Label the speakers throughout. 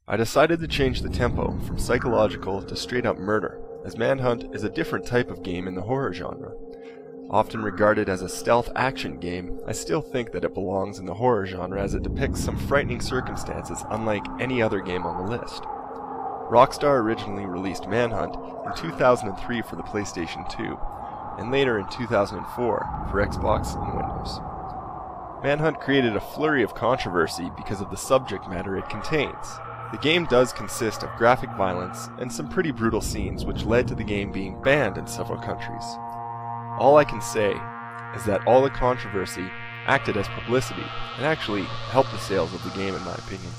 Speaker 1: I decided to change the tempo from psychological to straight-up murder, as Manhunt is a different type of game in the horror genre. Often regarded as a stealth action game, I still think that it belongs in the horror genre as it depicts some frightening circumstances unlike any other game on the list. Rockstar originally released Manhunt in 2003 for the PlayStation 2, and later in 2004 for Xbox and Windows. Manhunt created a flurry of controversy because of the subject matter it contains. The game does consist of graphic violence and some pretty brutal scenes which led to the game being banned in several countries. All I can say is that all the controversy acted as publicity and actually helped the sales of the game in my opinion.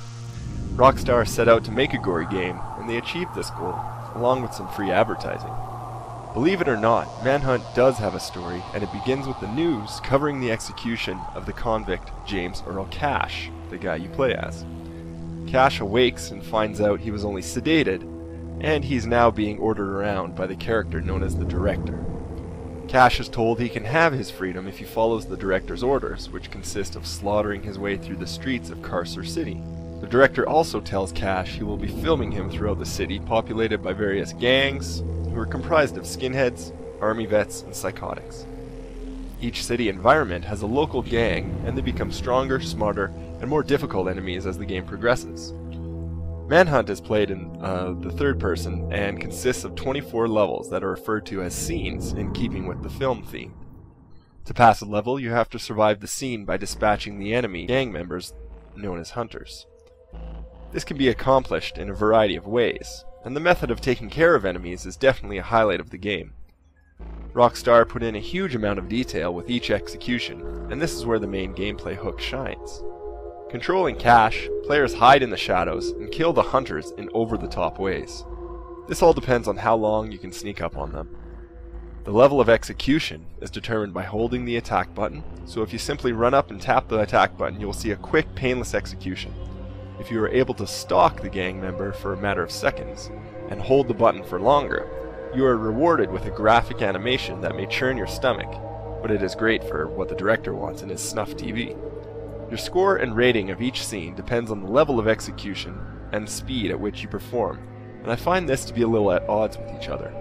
Speaker 1: Rockstar set out to make a gory game and they achieved this goal, along with some free advertising. Believe it or not, Manhunt does have a story and it begins with the news covering the execution of the convict James Earl Cash, the guy you play as. Cash awakes and finds out he was only sedated, and he's now being ordered around by the character known as the Director. Cash is told he can have his freedom if he follows the Director's orders, which consist of slaughtering his way through the streets of Carcer City. The Director also tells Cash he will be filming him throughout the city populated by various gangs, who are comprised of skinheads, army vets, and psychotics. Each city environment has a local gang, and they become stronger, smarter, and more difficult enemies as the game progresses. Manhunt is played in the third person and consists of 24 levels that are referred to as scenes in keeping with the film theme. To pass a level, you have to survive the scene by dispatching the enemy gang members known as hunters. This can be accomplished in a variety of ways, and the method of taking care of enemies is definitely a highlight of the game. Rockstar put in a huge amount of detail with each execution, and this is where the main gameplay hook shines. Controlling Cash, players hide in the shadows and kill the hunters in over-the-top ways. This all depends on how long you can sneak up on them. The level of execution is determined by holding the attack button, so if you simply run up and tap the attack button, you will see a quick, painless execution. If you are able to stalk the gang member for a matter of seconds and hold the button for longer, you are rewarded with a graphic animation that may churn your stomach, but it is great for what the Director wants in his snuff TV. Your score and rating of each scene depends on the level of execution and speed at which you perform, and I find this to be a little at odds with each other.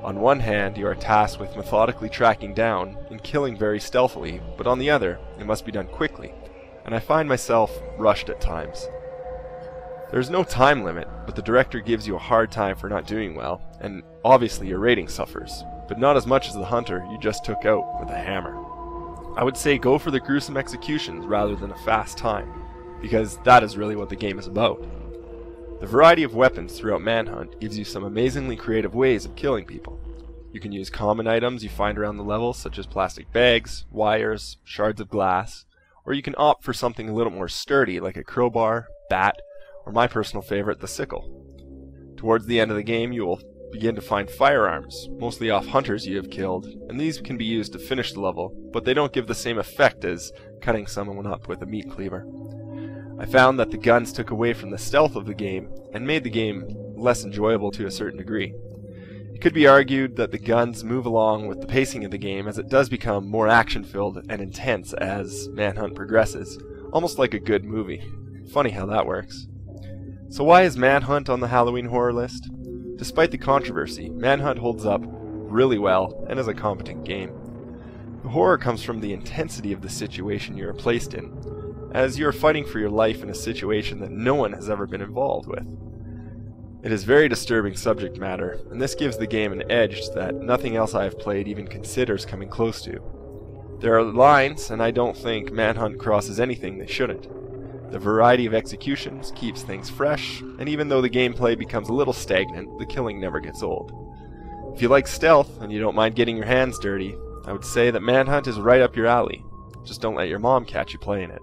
Speaker 1: On one hand, you are tasked with methodically tracking down and killing very stealthily, but on the other, it must be done quickly, and I find myself rushed at times. There is no time limit, but the Director gives you a hard time for not doing well, and obviously your rating suffers, but not as much as the hunter you just took out with a hammer. I would say go for the gruesome executions rather than a fast time, because that is really what the game is about. The variety of weapons throughout Manhunt gives you some amazingly creative ways of killing people. You can use common items you find around the level, such as plastic bags, wires, shards of glass, or you can opt for something a little more sturdy like a crowbar, bat, or my personal favorite, the sickle. Towards the end of the game, you will begin to find firearms, mostly off hunters you have killed, and these can be used to finish the level, but they don't give the same effect as cutting someone up with a meat cleaver. I found that the guns took away from the stealth of the game and made the game less enjoyable to a certain degree. It could be argued that the guns move along with the pacing of the game as it does become more action-filled and intense as Manhunt progresses, almost like a good movie. Funny how that works. So why is Manhunt on the Halloween horror list? Despite the controversy, Manhunt holds up really well and is a competent game. The horror comes from the intensity of the situation you are placed in, as you are fighting for your life in a situation that no one has ever been involved with. It is very disturbing subject matter, and this gives the game an edge that nothing else I have played even considers coming close to. There are lines, and I don't think Manhunt crosses anything they shouldn't. The variety of executions keeps things fresh, and even though the gameplay becomes a little stagnant, the killing never gets old. If you like stealth, and you don't mind getting your hands dirty, I would say that Manhunt is right up your alley. Just don't let your mom catch you playing it.